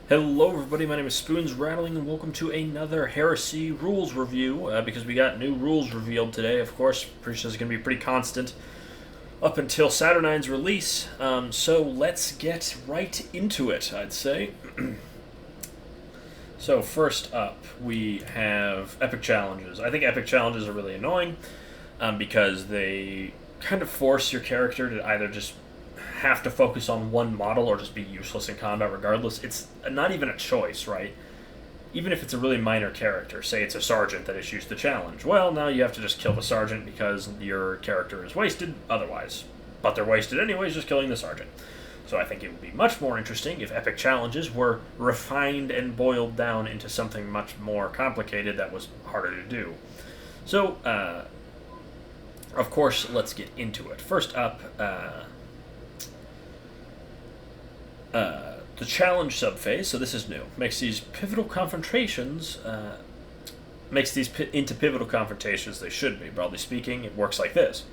Hello, everybody. My name is Spoons Rattling, and welcome to another Heresy rules review. Because we got new rules revealed today, of course. Pretty sure it's going to be pretty constant up until Saturnine's release. So let's get right into it, I'd say. So first up, we have epic challenges. I think epic challenges are really annoying because they kind of force your character to either just have to focus on one model or just be useless in combat regardless. It's not even a choice, right? Even if it's a really minor character, say it's a sergeant that issues the challenge, well, now you have to just kill the sergeant because your character is wasted otherwise. But they're wasted anyways, just killing the sergeant. So I think it would be much more interesting if epic challenges were refined and boiled down into something much more complicated that was harder to do. So, of course, let's get into it. First up, the challenge subphase, so this is new, makes these pivotal confrontations, into pivotal confrontations they should be. Broadly speaking, it works like this.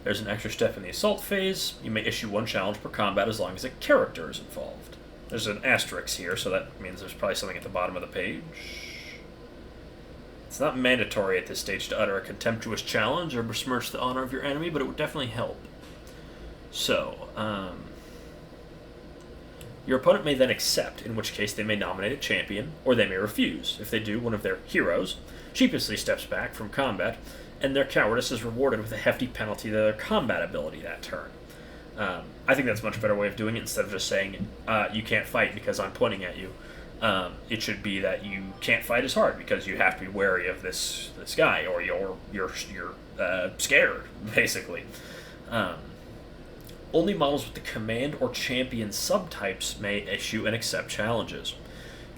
There's an extra step in the assault phase. You may issue one challenge per combat as long as a character is involved. There's an asterisk here, so that means there's probably something at the bottom of the page. It's not mandatory at this stage to utter a contemptuous challenge or besmirch the honor of your enemy, but it would definitely help. So, your opponent may then accept, in which case they may nominate a champion, or they may refuse. If they do, one of their heroes sheepishly steps back from combat, and their cowardice is rewarded with a hefty penalty to their combat ability that turn. I think that's a much better way of doing it instead of just saying, you can't fight because I'm pointing at you. It should be that you can't fight as hard because you have to be wary of this guy, or you're scared, basically. Only models with the command or champion subtypes may issue and accept challenges.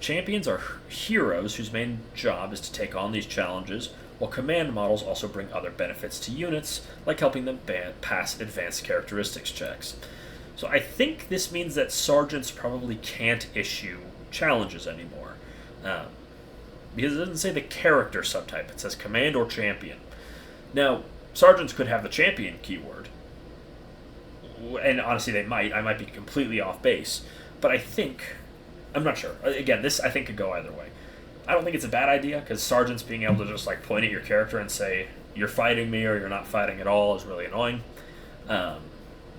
Champions are heroes whose main job is to take on these challenges, while command models also bring other benefits to units, like helping them pass advanced characteristics checks. So I think this means that sergeants probably can't issue challenges anymore. Because it doesn't say the character subtype, it says command or champion. Now, sergeants could have the champion keyword, and honestly they might. I might be completely off base, but I'm not sure. Again, this I think could go either way. I don't think it's a bad idea, because sergeants being able to just like point at your character and say, you're fighting me or you're not fighting at all is really annoying. And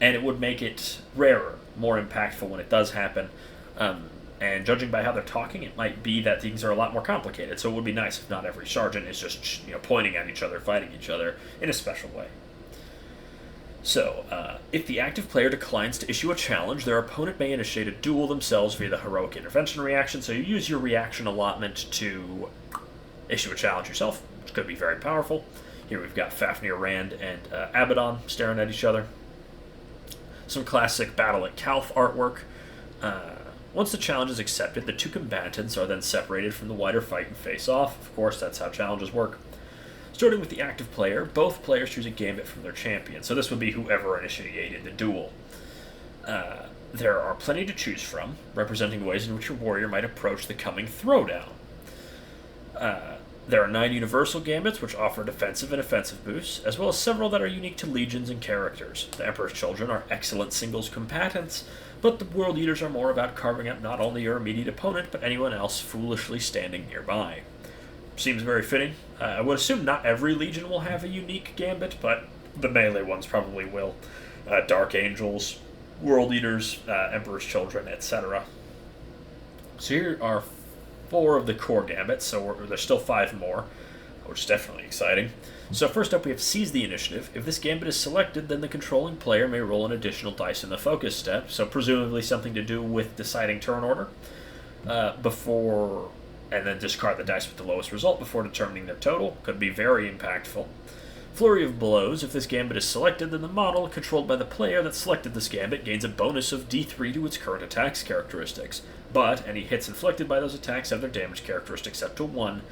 it would make it rarer, more impactful when it does happen. And judging by how they're talking, it might be that things are a lot more complicated. So it would be nice if not every sergeant is just pointing at each other, fighting each other in a special way. So, if the active player declines to issue a challenge, their opponent may initiate a duel themselves via the heroic intervention reaction, so you use your reaction allotment to issue a challenge yourself, which could be very powerful. Here we've got Fafnir Rand and Abaddon staring at each other. Some classic Battle at Calth artwork. Once the challenge is accepted, the two combatants are then separated from the wider fight and face off. Of course, that's how challenges work. Starting with the active player, both players choose a gambit from their champion, so this would be whoever initiated the duel. There are plenty to choose from, representing ways in which your warrior might approach the coming throwdown. There are 9 universal gambits, which offer defensive and offensive boosts, as well as several that are unique to legions and characters. The Emperor's Children are excellent singles combatants, but the World Eaters are more about carving up not only your immediate opponent, but anyone else foolishly standing nearby. Seems very fitting. I would assume not every legion will have a unique gambit, but the melee ones probably will. Dark Angels, World Eaters, Emperor's Children, etc. So here are 4 of the core gambits, so there's still 5 more, which is definitely exciting. So first up we have Seize the Initiative. If this gambit is selected, then the controlling player may roll an additional dice in the focus step, so presumably something to do with deciding turn order, and then discard the dice with the lowest result before determining their total. Could be very impactful. Flurry of Blows. If this gambit is selected, then the model controlled by the player that selected this gambit gains a bonus of D3 to its current attack's characteristics. But any hits inflicted by those attacks have their damage characteristic set to 1.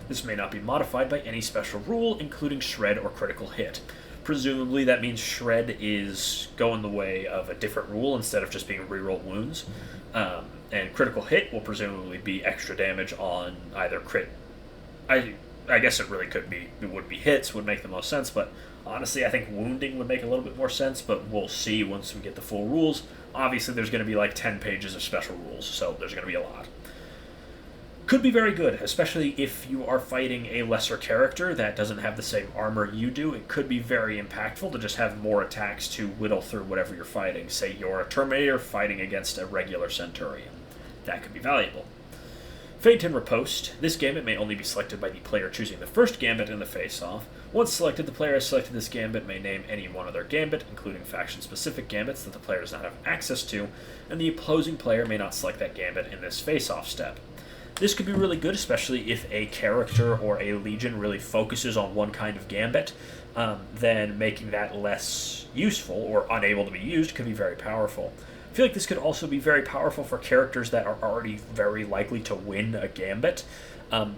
This may not be modified by any special rule, including Shred or Critical Hit. Presumably that means Shred is going the way of a different rule instead of just being reroll wounds. And Critical Hit will presumably be extra damage on either crit. I guess it really would be hits, would make the most sense, but Honestly, I think wounding would make a little bit more sense, but we'll see once we get the full rules. Obviously, there's going to be like 10 pages of special rules, so there's going to be a lot. Could be very good, especially if you are fighting a lesser character that doesn't have the same armor you do. It could be very impactful to just have more attacks to whittle through whatever you're fighting. Say you're a Terminator fighting against a regular Centurion. That could be valuable. Feint and Riposte. This gambit may only be selected by the player choosing the first gambit in the face-off. Once selected, the player has selected this gambit may name any one other gambit, including faction-specific gambits that the player does not have access to, and the opposing player may not select that gambit in this face-off step. This could be really good, especially if a character or a legion really focuses on one kind of gambit. Then making that less useful or unable to be used could be very powerful. I feel like this could also be very powerful for characters that are already very likely to win a gambit.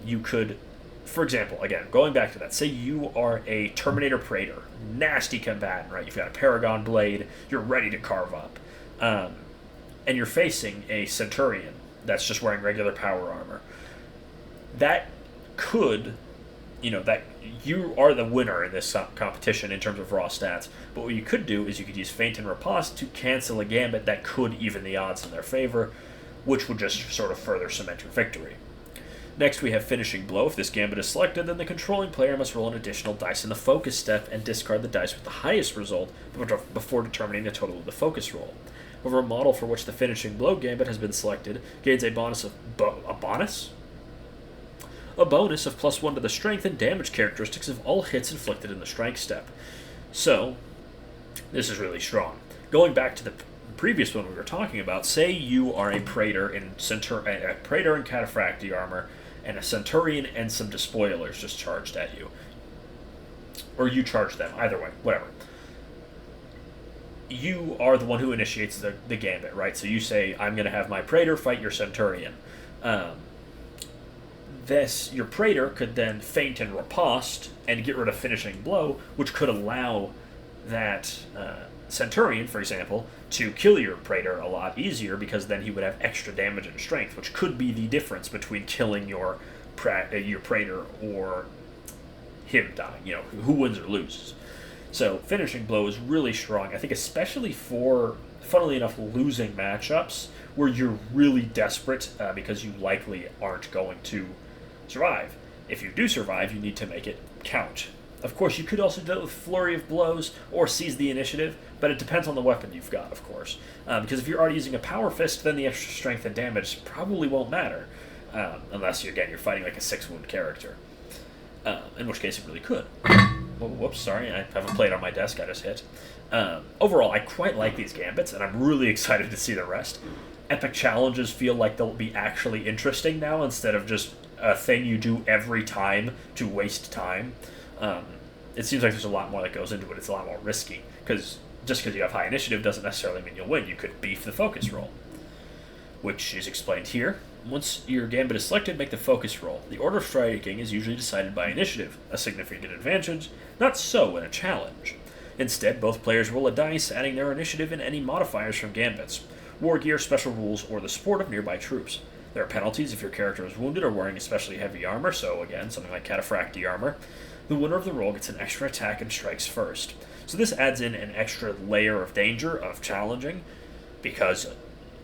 You could, for example, again, going back to that, say you are a Terminator Praetor, nasty combatant, right? You've got a Paragon Blade, you're ready to carve up. And you're facing a Centurion that's just wearing regular power armor. That could, that you are the winner in this competition in terms of raw stats. But what you could do is you could use Feint and Riposte to cancel a gambit that could even the odds in their favor, which would just sort of further cement your victory. Next, we have Finishing Blow. If this gambit is selected, then the controlling player must roll an additional dice in the focus step and discard the dice with the highest result before determining the total of the focus roll. However, a model for which the Finishing Blow gambit has been selected gains a bonus of a bonus of +1 to the strength and damage characteristics of all hits inflicted in the strike step. So, this is really strong. Going back to the previous one we were talking about, say you are a Praetor in Cataphractii armor, and a Centurion and some Despoilers just charged at you. Or you charge them, either way, whatever. You are the one who initiates the gambit, right? So you say, I'm going to have my Praetor fight your Centurion. Your Praetor could then feint and riposte and get rid of Finishing Blow, which could allow that Centurion, for example, to kill your Praetor a lot easier, because then he would have extra damage and strength, which could be the difference between killing your Praetor or him dying. Who wins or loses. So Finishing Blow is really strong, I think, especially for, funnily enough, losing matchups where you're really desperate because you likely aren't going to survive. If you do survive, you need to make it count. Of course, you could also do it with Flurry of Blows or Seize the Initiative, but it depends on the weapon you've got, of course. Because if you're already using a Power Fist, then the extra strength and damage probably won't matter. Unless, you're fighting like a 6-wound character. In which case it really could. Whoops, sorry, I have a plate on my desk I just hit. Overall, I quite like these gambits, and I'm really excited to see the rest. Epic challenges feel like they'll be actually interesting now, instead of just a thing you do every time to waste time. It seems like there's a lot more that goes into it. It's a lot more risky, because just because you have high initiative doesn't necessarily mean you'll win. You could beef the focus roll, which is explained here. Once your gambit is selected, make the focus roll. The order of striking is usually decided by initiative, a significant advantage. Not so in a challenge. Instead, both players roll a dice, adding their initiative and any modifiers from gambits, war gear, special rules, or the support of nearby troops. There are penalties if your character is wounded or wearing especially heavy armor, so again, something like Cataphractii armor. The winner of the roll gets an extra attack and strikes first. So this adds in an extra layer of danger, of challenging, because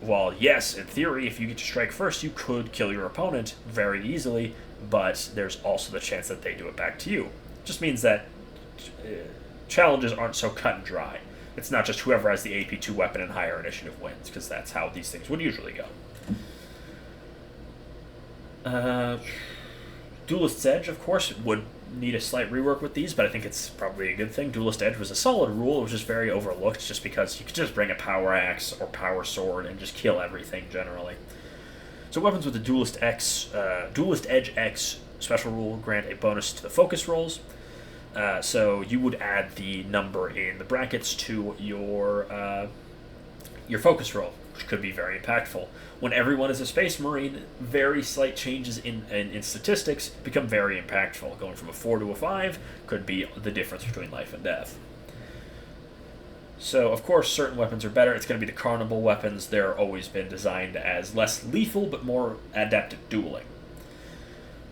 while, yes, in theory, if you get to strike first, you could kill your opponent very easily, but there's also the chance that they do it back to you. It just means that challenges aren't so cut and dry. It's not just whoever has the AP2 weapon and higher initiative wins, because that's how these things would usually go. Duelist's Edge, of course, would need a slight rework with these, but I think it's probably a good thing. Duelist Edge was a solid rule. It was just very overlooked, just because you could just bring a power axe or power sword and just kill everything generally. So weapons with the Duelist Edge X special rule grant a bonus to the focus rolls. So you would add the number in the brackets to your focus roll, which could be very impactful. When everyone is a Space Marine, very slight changes in statistics become very impactful. Going from a 4 to a 5 could be the difference between life and death. So, of course, certain weapons are better. It's going to be the Carnival weapons. They're always been designed as less lethal, but more adept at dueling.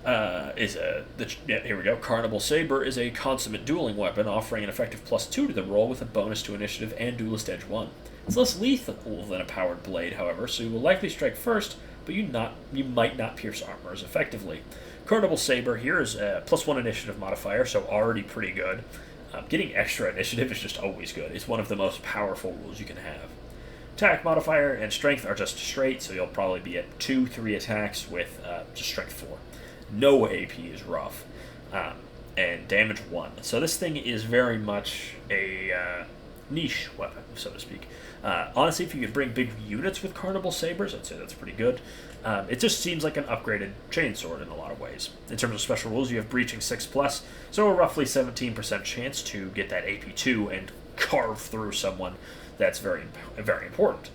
Here we go. Carnival Saber is a consummate dueling weapon, offering an effective +2 to the roll with a bonus to initiative and Duelist Edge 1. It's less lethal than a powered blade, however, so you will likely strike first, but you might not pierce armor as effectively. Carnival Saber here is a +1 initiative modifier, so already pretty good. Getting extra initiative is just always good. It's one of the most powerful rules you can have. Attack modifier and strength are just straight, so you'll probably be at 2-3 attacks with just strength 4. No AP is rough. And damage 1. So this thing is very much a niche weapon, so to speak. Honestly, if you could bring big units with Carnival Sabers, I'd say that's pretty good. It just seems like an upgraded chainsword in a lot of ways. In terms of special rules, you have Breaching 6+, so a roughly 17% chance to get that AP2 and carve through someone. That's very, very important.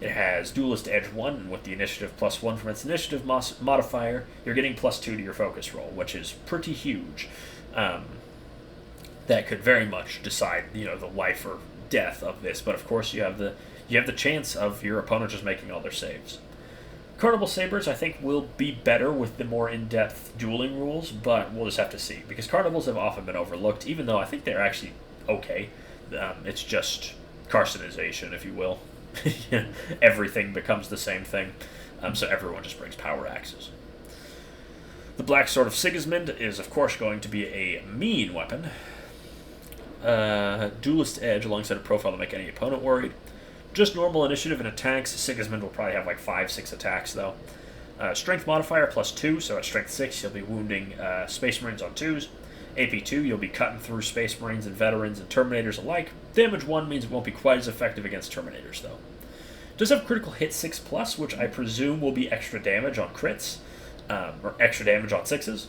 It has Duelist Edge 1 with the initiative +1 from its initiative modifier. You're getting +2 to your focus roll, which is pretty huge. That could very much decide, the life or death of this. But of course, you have the chance of your opponent just making all their saves. Carnival Sabers, I think, will be better with the more in-depth dueling rules, but we'll just have to see. Because Carnivals have often been overlooked, even though I think they're actually okay. It's just carcinization, if you will. Everything becomes the same thing, so everyone just brings power axes. The Black Sword of Sigismund is, of course, going to be a mean weapon. Duelist Edge alongside a profile to make any opponent worried. Just normal initiative and attacks. Sigismund will probably have like 5-6 attacks, though. Strength modifier +2, so at strength 6 you'll be wounding Space Marines on 2s. AP2, you'll be cutting through Space Marines and Veterans and Terminators alike. Damage 1 means it won't be quite as effective against Terminators, though. It does have critical hit 6+, which I presume will be extra damage on crits, or extra damage on 6s,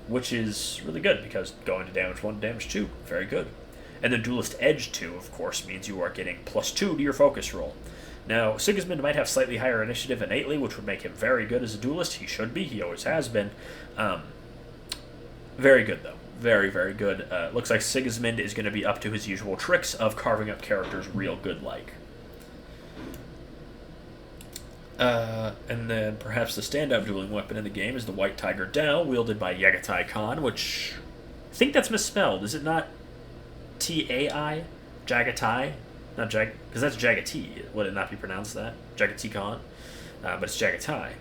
which is really good, because going to damage 1 to damage 2, very good. And then Duelist Edge 2, of course, means you are getting +2 to your focus roll. Now, Sigismund might have slightly higher initiative innately, which would make him very good as a duelist. He should be. He always has been. Very good, though. Very, very good. Looks like Sigismund is going to be up to his usual tricks of carving up characters real good-like. And then perhaps the standout dueling weapon in the game is the White Tiger Dao, wielded by Yagatai Khan, which I think that's misspelled. Is it not T-A-I? Jagatai? Not Jag... Because that's Jagati. Would it not be pronounced that? Jagati Khan? But it's Jagatai.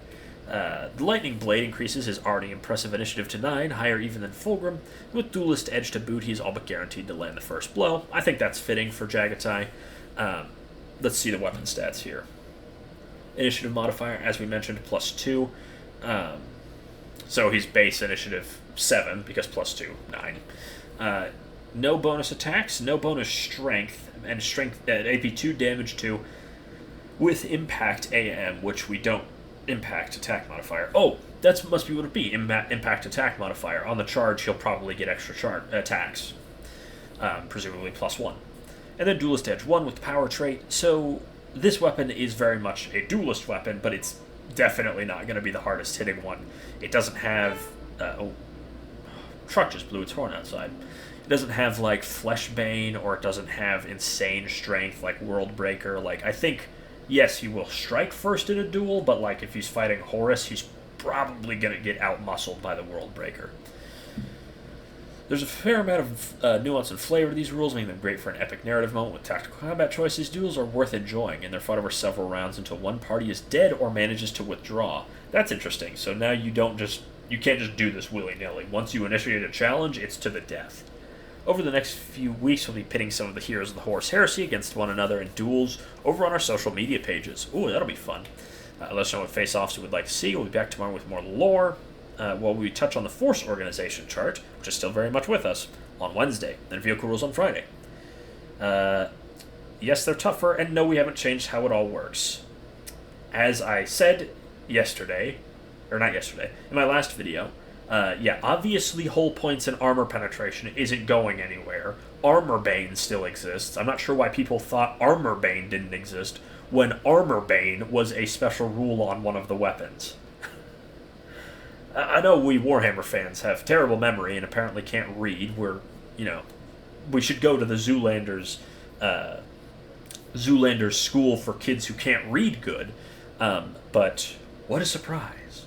The Lightning Blade increases his already impressive initiative to 9, higher even than Fulgrim. With Duelist Edge to boot, he's all but guaranteed to land the first blow. I think that's fitting for Jagatai. Let's see the weapon stats here. Initiative modifier, as we mentioned, +2. So he's base initiative 7, because +2, 9. No bonus attacks, no bonus strength, and strength AP2 damage 2 with impact AM, which we don't impact attack modifier. Oh, that must be what it be. Impact attack modifier. On the charge, he'll probably get extra attacks, presumably +1. And then Duelist Edge 1 with the power trait. So this weapon is very much a duelist weapon, but it's definitely not going to be the hardest hitting one. It doesn't have... Truck just blew its horn outside. It doesn't have, like, Fleshbane, or it doesn't have insane strength like Worldbreaker. Like, I think... Yes, he will strike first in a duel, but like if he's fighting Horus, he's probably going to get out-muscled by the Worldbreaker. There's a fair amount of nuance and flavor to these rules, making them great for an epic narrative moment with tactical combat choices. Duels are worth enjoying, and they're fought over several rounds until one party is dead or manages to withdraw. That's interesting. So now you can't just do this willy-nilly. Once you initiate a challenge, it's to the death. Over the next few weeks, we'll be pitting some of the heroes of the Horus Heresy against one another in duels over on our social media pages. Ooh, that'll be fun. Let us know what face-offs you would like to see. We'll be back tomorrow with more lore, while we touch on the Force Organization chart, which is still very much with us, on Wednesday, then vehicle rules on Friday. Yes, they're tougher, and no, we haven't changed how it all works. As I said yesterday, or not yesterday, in my last video, obviously hull points and armor penetration isn't going anywhere. Armor Bane still exists. I'm not sure why people thought Armor Bane didn't exist when Armor Bane was a special rule on one of the weapons. I know we Warhammer fans have terrible memory and apparently can't read. We should go to the Zoolander's school for kids who can't read good. But what a surprise.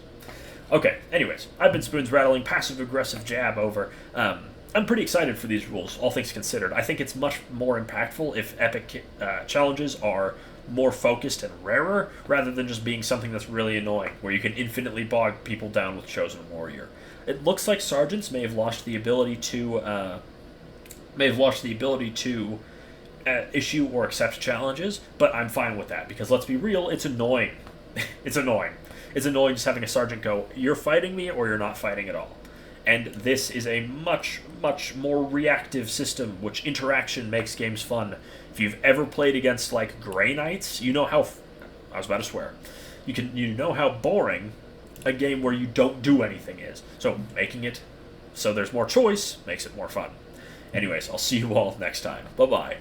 Okay, anyways, I've been Spoons rattling passive-aggressive jab over. I'm pretty excited for these rules, all things considered. I think it's much more impactful if epic challenges are more focused and rarer, rather than just being something that's really annoying, where you can infinitely bog people down with Chosen Warrior. It looks like sergeants may have lost the ability to issue or accept challenges, but I'm fine with that because let's be real, it's annoying. It's annoying. It's annoying just having a sergeant go, "You're fighting me," or "You're not fighting at all." And this is a much, much more reactive system, which interaction makes games fun. If you've ever played against, like, Grey Knights, you know how... I was about to swear. You know how boring a game where you don't do anything is. So making it so there's more choice makes it more fun. Anyways, I'll see you all next time. Bye-bye.